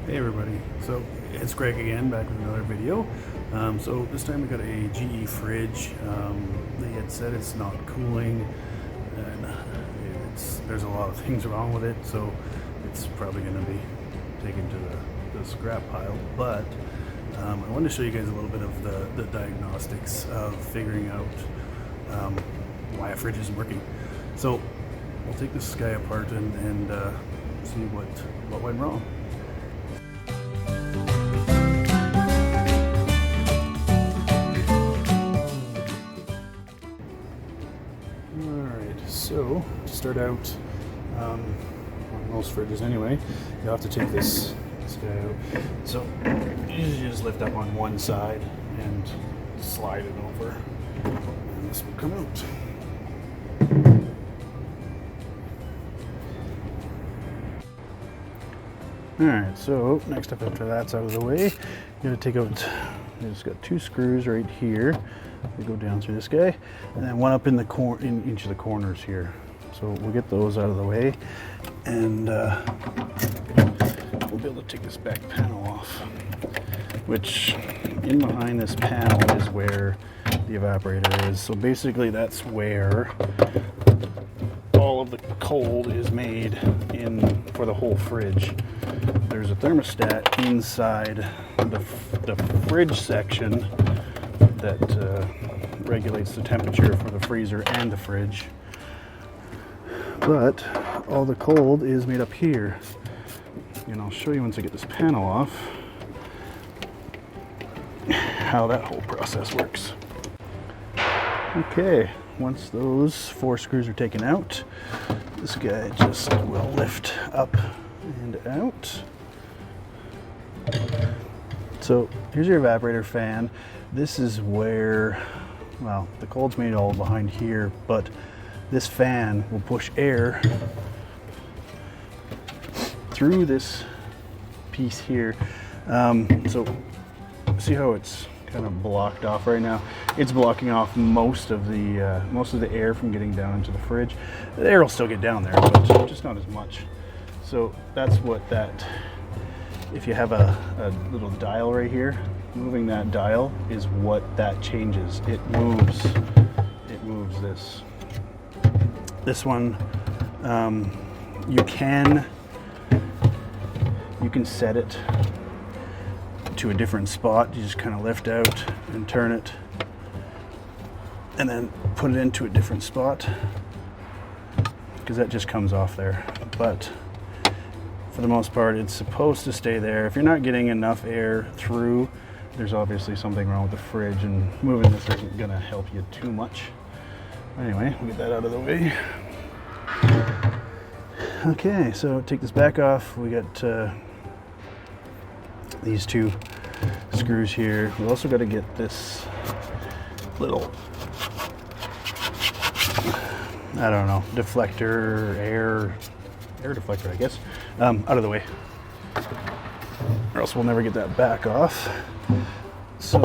Hey everybody, so it's Greg again, back with another video. So this time we got a GE fridge. They had said it's not cooling, and there's a lot of things wrong with it, so it's probably going to be taken to the scrap pile. But I wanted to show you guys a little bit of the diagnostics of figuring out why a fridge isn't working. So we'll take this guy apart and see what went wrong. So, to start out, on most fridges anyway, you have to take this guy out. So, you just lift up on one side and slide it over, and this will come out. Alright, so next up after that's out of the way, you gotta take out, you just got two screws right here. They go down through this guy, and then one up in each of the corners here. So we'll get those out of the way, and we'll be able to take this back panel off, which in behind this panel is where the evaporator is. So basically that's where all of the cold is made for the whole fridge. There's a thermostat inside the fridge section that regulates the temperature for the freezer and the fridge, but all the cold is made up here, and I'll show you once I get this panel off how that whole process works. Okay, once those 4 screws are taken out, this guy just will lift up and out. So here's your evaporator fan. This is where, well, the cold's made all behind here, but this fan will push air through this piece here. So see how it's kind of blocked off right now? It's blocking off most of the air from getting down into the fridge. The air will still get down there, but just not as much. So that's what that, if you have a little dial right here, moving that dial is what that changes. It moves this one. You can set it to a different spot. You just kind of lift out and turn it, and then put it into a different spot, because that just comes off there. But for the most part, it's supposed to stay there. If you're not getting enough air through, there's obviously something wrong with the fridge, and moving this isn't gonna help you too much. Anyway, we'll get that out of the way. Okay, so take this back off. We got these 2 screws here. We also got to get this little, I don't know, deflector, air deflector, I guess, out of the way, or else we'll never get that back off. So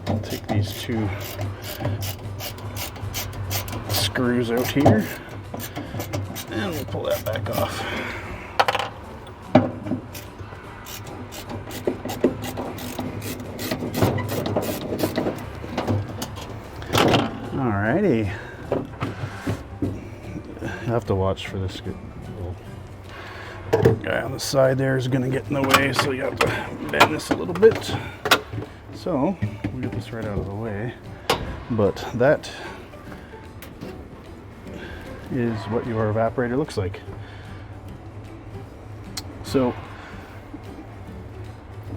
I'll take these 2 screws out here, and we'll pull that back off. Alrighty. You have to watch for this little guy on the side there is going to get in the way, so you have to bend this a little bit. So we'll get this right out of the way. But that is what your evaporator looks like. So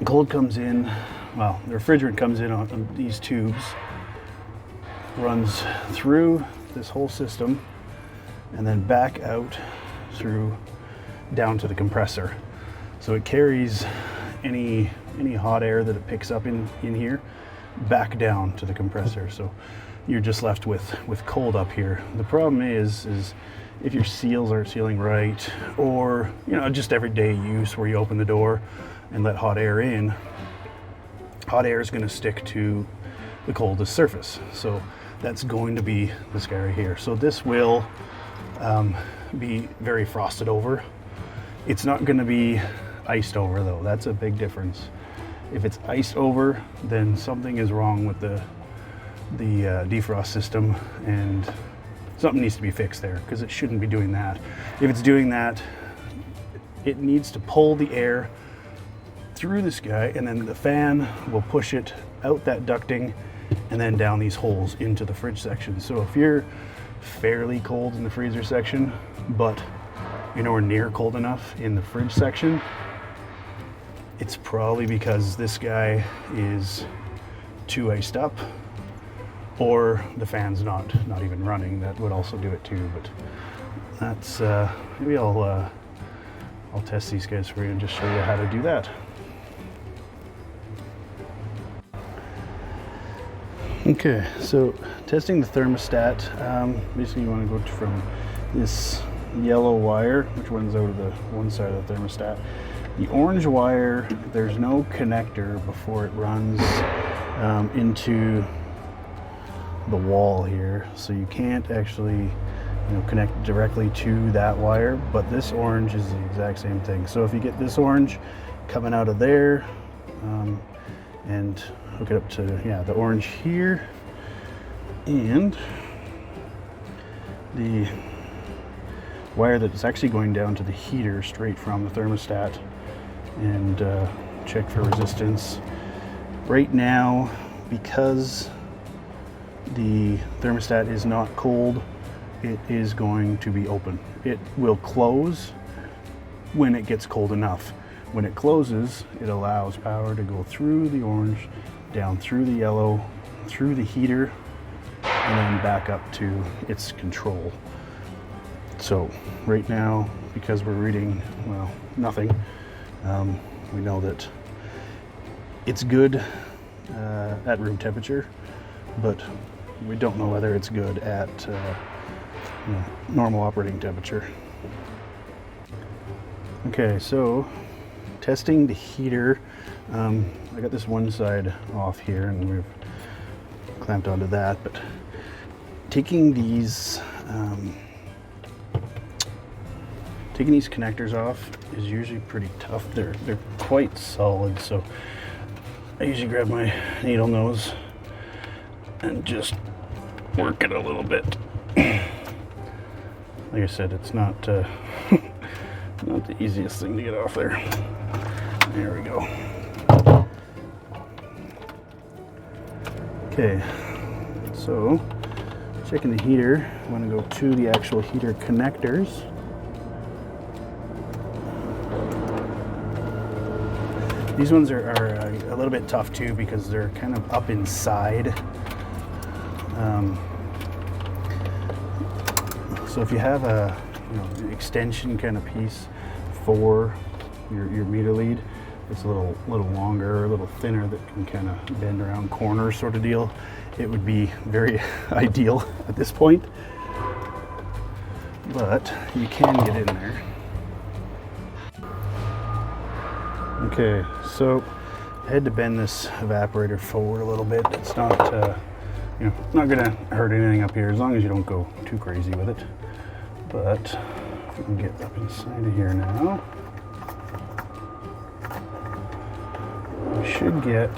cold comes in, well, the refrigerant comes in on these tubes, runs through this whole system, and then back out through down to the compressor. So it carries any hot air that it picks up in here back down to the compressor. So you're just left with cold up here. The problem is if your seals aren't sealing right, or just everyday use where you open the door and let hot air in, hot air is going to stick to the coldest surface. So that's going to be this guy right here. So this will be very frosted over. It's not going to be iced over though. That's a big difference. If it's iced over, then something is wrong with the defrost system, and something needs to be fixed there, because it shouldn't be doing that. If it's doing that, it needs to pull the air through this guy, and then the fan will push it out that ducting and then down these holes into the fridge section. So if you're fairly cold in the freezer section, but you're nowhere near cold enough in the fridge section, it's probably because this guy is too iced up, or the fan's not even running. That would also do it too, but that's maybe I'll test these guys for you and just show you how to do that. Okay, so testing the thermostat, basically you want to go from this yellow wire, which runs out of the one side of the thermostat. The orange wire, there's no connector before it runs into the wall here, so you can't actually connect directly to that wire, but this orange is the exact same thing. So if you get this orange coming out of there and hook it up to the orange here, and the wire that's actually going down to the heater straight from the thermostat, and check for resistance. Right now, because the thermostat is not cold, it is going to be open. It will close when it gets cold enough. When it closes, it allows power to go through the orange, down through the yellow, through the heater, and then back up to its control. So right now, because we're reading, well, nothing, we know that it's good at room temperature, but we don't know whether it's good at normal operating temperature. Okay, so testing the heater. I got this one side off here and we've clamped onto that, but taking these connectors off is usually pretty tough. They're quite solid, so I usually grab my needle nose and just work it a little bit. Like I said, it's not not the easiest thing to get off there. There we go. Okay, so checking the heater, I'm going to go to the actual heater connectors. These ones are a little bit tough too, because they're kind of up inside. So if you have a extension kind of piece for your meter lead, it's a little longer, a little thinner, that can kind of bend around corners sort of deal, it would be very ideal at this point. But you can get in there. Okay, so I had to bend this evaporator forward a little bit. It's not not gonna hurt anything up here as long as you don't go too crazy with it. But if we can get up inside of here now, we should get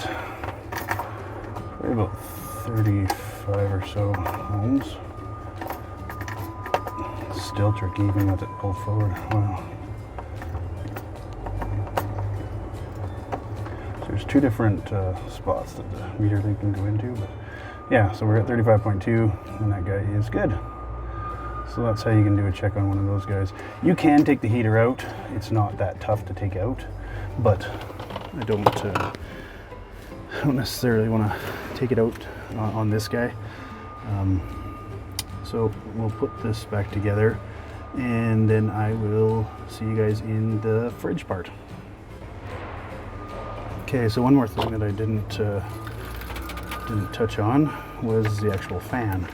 probably about 35 or so ohms. It's still tricky even with it pulled forward. Wow. So there's two different spots that the meter thing can go into, but yeah, so we're at 35.2 and that guy is good. So that's how you can do a check on one of those guys. You can take the heater out. It's not that tough to take out, but I don't necessarily want to take it out on this guy. So we'll put this back together, and then I will see you guys in the fridge part. Okay, so one more thing that I didn't touch on was the actual fan.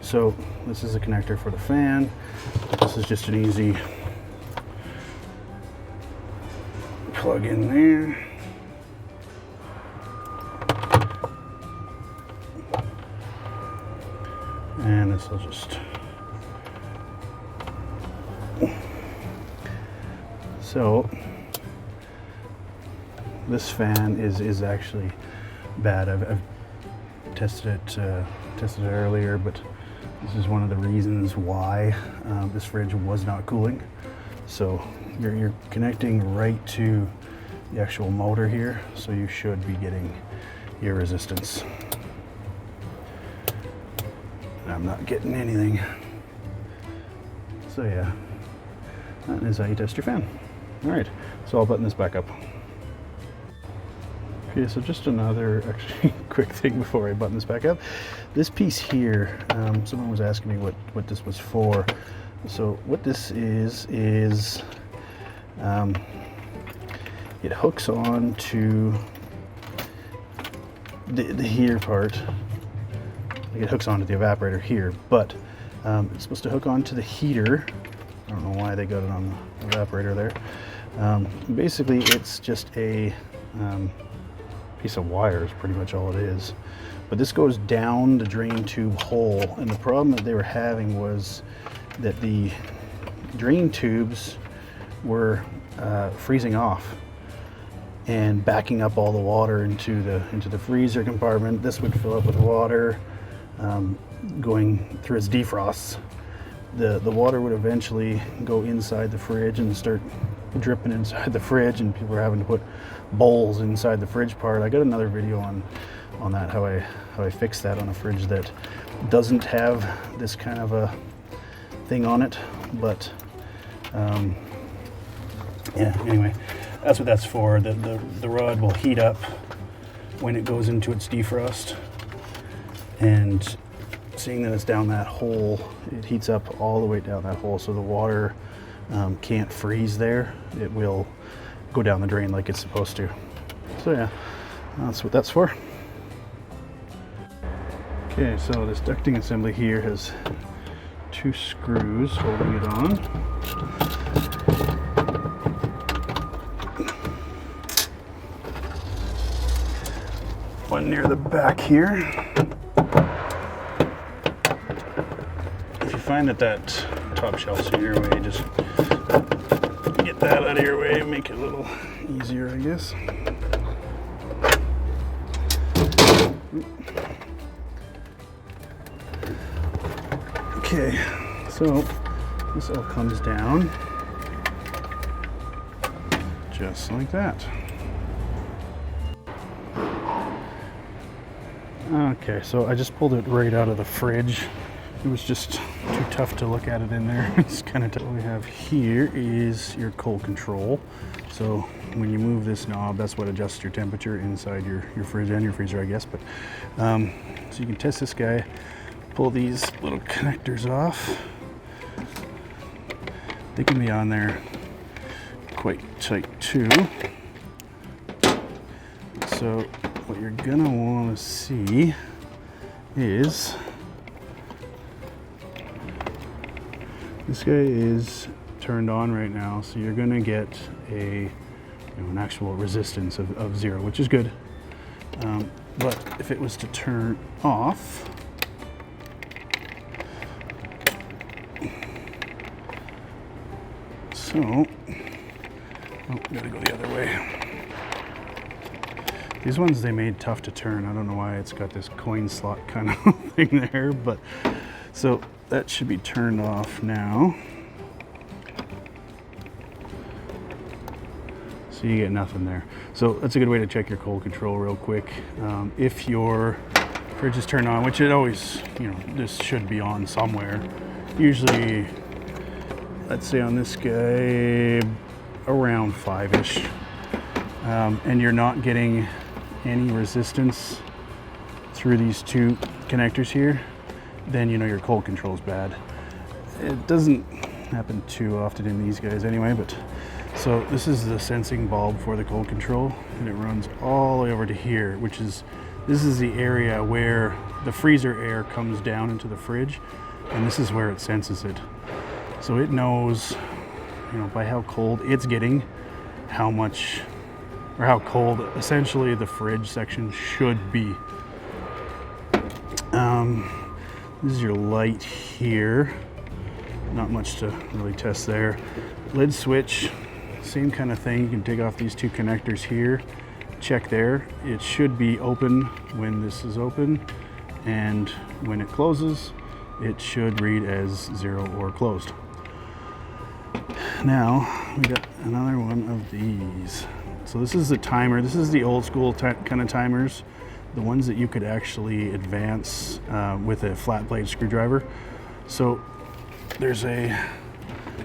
So this is a connector for the fan. This is just an easy plug in there. And this will just, so this fan is actually bad. I've tested it earlier, but this is one of the reasons why this fridge was not cooling. So you're connecting right to the actual motor here, so you should be getting your resistance. I'm not getting anything. So yeah, that is how you test your fan. All right, so I'll button this back up. Okay, so just another actually quick thing before I button this back up. This piece here, someone was asking me what this was for. So what this is it hooks on to the heater part. Like it hooks onto the evaporator here, but it's supposed to hook onto the heater. I don't know why they got it on the evaporator there. Basically, it's just a piece of wire is pretty much all it is. But this goes down the drain tube hole, and the problem that they were having was that the drain tubes were freezing off and backing up all the water into the freezer compartment. This would fill up with water going through its defrosts. The water would eventually go inside the fridge and start dripping inside the fridge, and people were having to put bowls inside the fridge part. I got another video on that, how I fixed that on a fridge that doesn't have this kind of a thing on it, but yeah, anyway, that's what that's for. The rod will heat up when it goes into its defrost, and seeing that it's down that hole, it heats up all the way down that hole, so the water can't freeze there. It will go down the drain like it's supposed to. So yeah, that's what that's for. Okay, so this ducting assembly here has two screws holding it on. One near the back here. If you find that top shelf's in your way, just get that out of your way and make it a little easier, I guess. Okay, so this all comes down just like that. Okay, so I just pulled it right out of the fridge. It was just too tough to look at it in there. It's kind of tough. What we have here is your cold control. So when you move this knob, that's what adjusts your temperature inside your fridge and your freezer, I guess. But so you can test this guy. Pull these little connectors off. They can be on there quite tight too. So what you're gonna want to see is this guy is turned on right now, so you're gonna get an actual resistance of 0, which is good. But if it was to turn off, so, oh, gotta go the other way. These ones they made tough to turn. I don't know why it's got this coin slot kind of thing there, but so that should be turned off now. So you get nothing there. So that's a good way to check your cold control real quick. If your fridge is turned on, which it always, this should be on somewhere. Usually, let's say on this guy, around 5-ish. And you're not getting any resistance through these two connectors here, then your cold control is bad. It doesn't happen too often in these guys anyway, but so this is the sensing bulb for the cold control, and it runs all the way over to here, this is the area where the freezer air comes down into the fridge, and this is where it senses it. So it knows, by how cold it's getting, how much or how cold essentially the fridge section should be. This is your light here. Not much to really test there. Lid switch, same kind of thing. You can take off these two connectors here. Check there. It should be open when this is open, and when it closes, it should read as 0 or closed. Now, we got another one of these. So this is the timer. This is the old school kind of timers, the ones that you could actually advance with a flat blade screwdriver. So there's a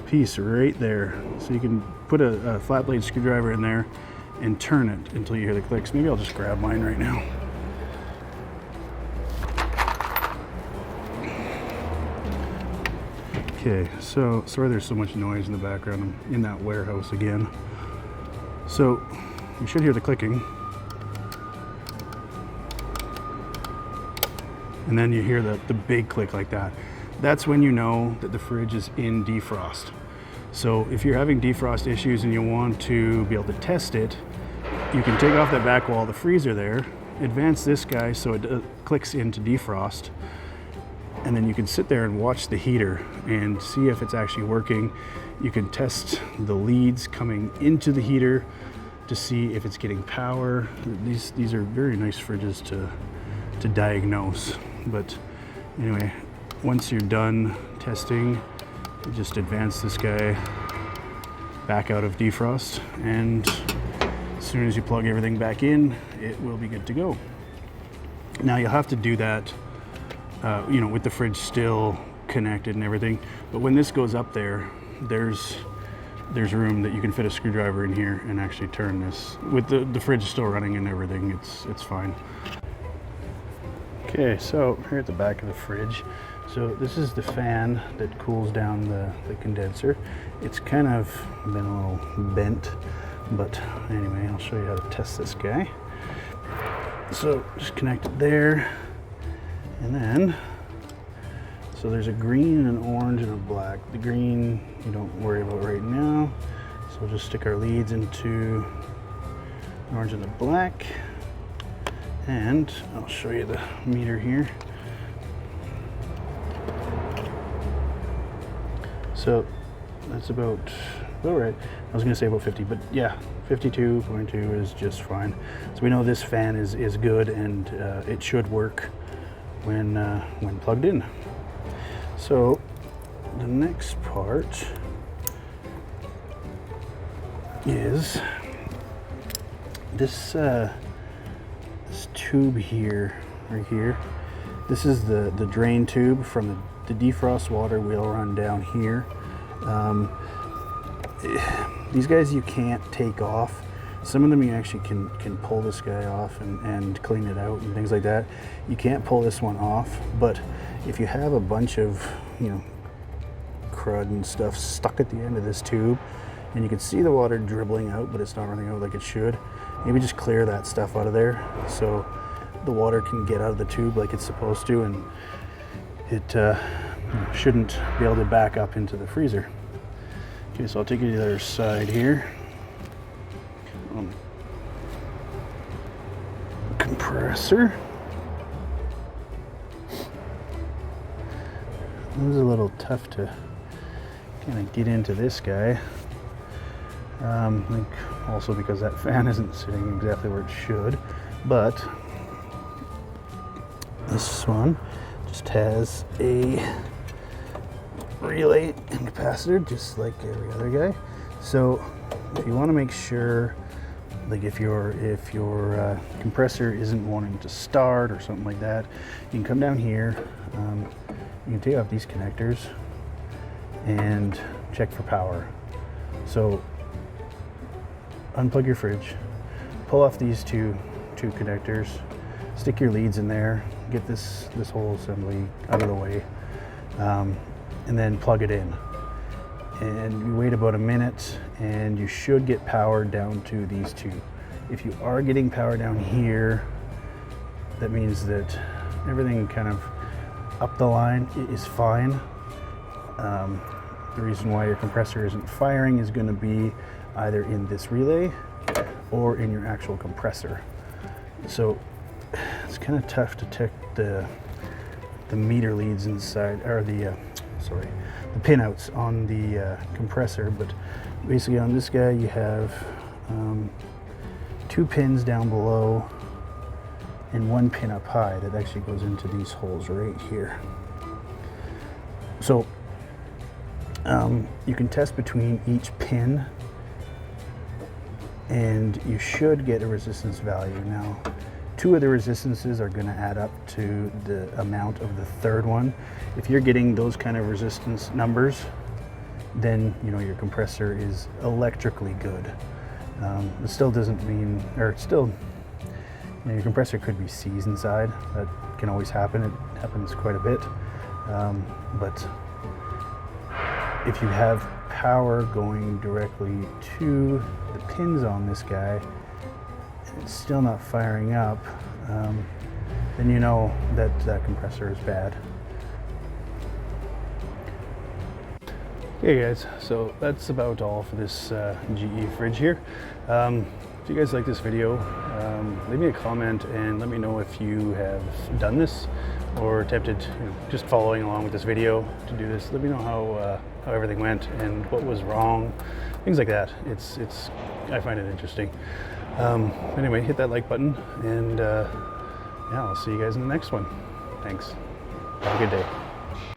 piece right there. So you can put a flat blade screwdriver in there and turn it until you hear the clicks. Maybe I'll just grab mine right now. Okay, so sorry there's so much noise in the background. I'm in that warehouse again. So you should hear the clicking. And then you hear the big click like that. That's when you know that the fridge is in defrost. So if you're having defrost issues and you want to be able to test it, you can take off that back wall, the freezer there, advance this guy so it clicks into defrost, and then you can sit there and watch the heater and see if it's actually working. You can test the leads coming into the heater to see if it's getting power. These are very nice fridges to diagnose. But anyway, once you're done testing, you just advance this guy back out of defrost, and as soon as you plug everything back in, it will be good to go. Now you'll have to do that with the fridge still connected and everything, but when this goes up there, there's room that you can fit a screwdriver in here and actually turn this. With the fridge still running and everything, it's fine. Okay, so here at the back of the fridge, so this is the fan that cools down the condenser. It's kind of been a little bent, but anyway, I'll show you how to test this guy. So just connect it there, and then, so there's a green, an orange, and a black. The green you don't worry about right now, so we'll just stick our leads into the orange and the black. And I'll show you the meter here. So that's about right. I was gonna say about 50, but yeah, 52.2 is just fine. So we know this fan is good, and it should work when plugged in. So the next part is this tube here, right here. This is the drain tube from the defrost water will run down here. These guys you can't take off. Some of them you actually can pull this guy off and clean it out and things like that. You can't pull this one off, but if you have a bunch of crud and stuff stuck at the end of this tube, and you can see the water dribbling out, but it's not running out like it should, maybe just clear that stuff out of there so the water can get out of the tube like it's supposed to, and it shouldn't be able to back up into the freezer. Okay, so I'll take you to the other side here. Compressor. It was a little tough to kind of get into this guy. I think also because that fan isn't sitting exactly where it should, but this one just has a relay and capacitor just like every other guy. So if you want to make sure, like if your compressor isn't wanting to start or something like that, you can come down here, you can take off these connectors and check for power. So unplug your fridge, pull off these two connectors, stick your leads in there, get this whole assembly out of the way, and then plug it in. And you wait about a minute and you should get power down to these two. If you are getting power down here, that means that everything kind of up the line is fine. The reason why your compressor isn't firing is going to be either in this relay or in your actual compressor. So it's kind of tough to the meter leads inside, or the pinouts on the compressor. But basically on this guy you have 2 pins down below and 1 pin up high that actually goes into these holes right here. So you can test between each pin and you should get a resistance value. Now 2 of the resistances are going to add up to the amount of the third one. If you're getting those kind of resistance numbers, then you know your compressor is electrically good. It still doesn't mean, or it's still, you know, your compressor could be seized inside. That can always happen. It happens quite a bit. But if you have power going directly to the pins on this guy and it's still not firing up, then you know that that compressor is bad. Okay guys, so that's about all for this GE fridge here. If you guys like this video, leave me a comment and let me know if you have done this or attempted, you know, just following along with this video to do this. Let me know how everything went and what was wrong, things like that. I find it interesting. Anyway, hit that like button, and yeah, I'll see you guys in the next one. Thanks. Have a good day.